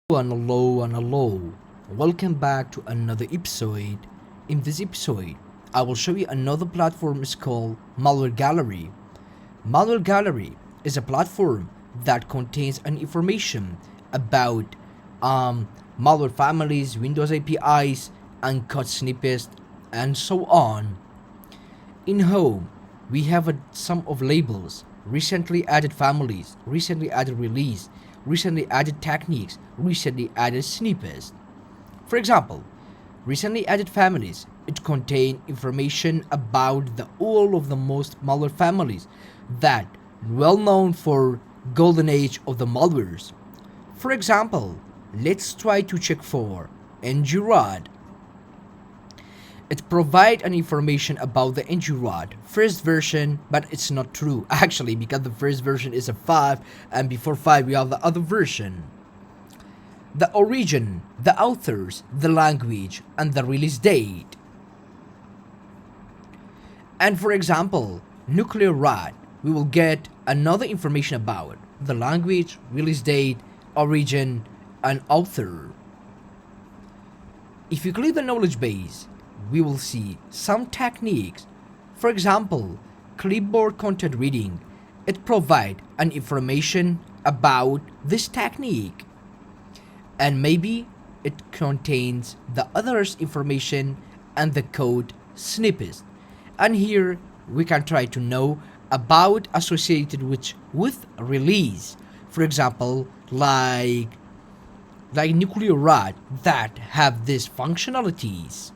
Hello. Welcome back to another episode. In this episode, I will show you another platform is called Malware Gallery. Malware Gallery is a platform that contains an information about malware families, Windows APIs, and code snippets, and so on. In Home, we have some of labels, recently added families, recently added release, recently added techniques, recently added snippets. For example, recently added families, it contain information about all of the most malware families that well known for golden age of the malwares. For example, let's try to check for NGROD. It provides an information about the NGROD first version, but it's not true actually, because the first version is a 5 and before 5 we have the other version. The origin, the authors, the language, and the release date. And for example, nuclear RAD, we will get another information about the language, release date, origin, and author. If you click the knowledge base, we will see some techniques. For example, clipboard content reading. It provides an information about this technique. And maybe it contains the others information and the code snippets. And here we can try to know about associated with release. For example, like nuclear RAD that have these functionalities.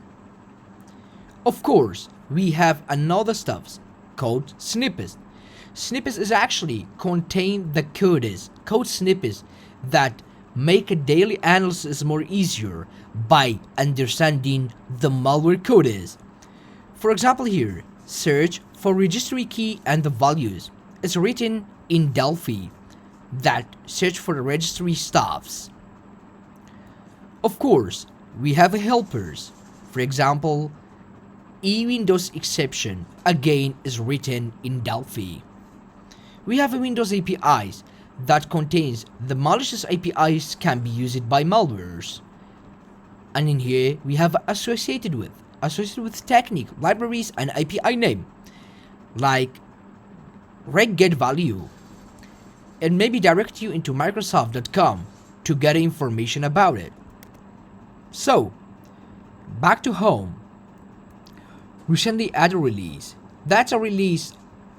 Of course, we have another stuff called snippets. Snippets is actually contain the code snippets that make a daily analysis more easier by understanding the malware codes. For example here, search for registry key and the values. It's written in Delphi that search for the registry stuffs. Of course, we have helpers. For example, Windows exception again is written in Delphi. We have a Windows APIs that contains the malicious APIs can be used by malwares. And in here we have associated with technique, libraries, and API name like reg get value, and maybe direct you into Microsoft.com to get information about it. So back to home. Recently added release. That's a release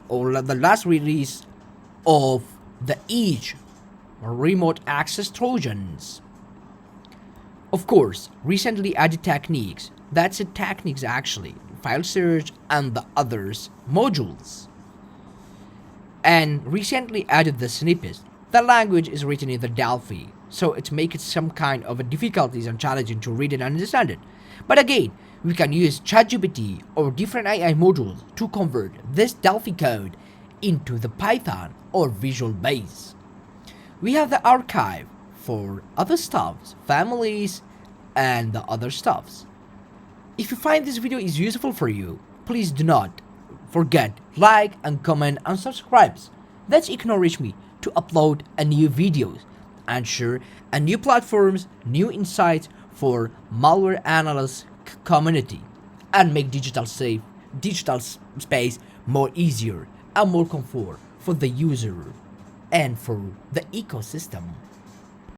or the last release of the each remote access trojans. Of course, recently added techniques. That's it, techniques actually. File search and the others modules. And recently added the snippets. The language is written in the Delphi, so it makes it some kind of a difficulties and challenging to read and understand it. But again, we can use ChatGPT or different AI modules to convert this Delphi code into the Python or Visual Base. We have the archive for other stuffs, families, and the other stuffs. If you find this video is useful for you, please do not forget like and comment and subscribe. That's encourage me to upload a new videos and share a new platforms, new insights for malware analysts community, and make digital space more easier and more comfort for the user and for the ecosystem.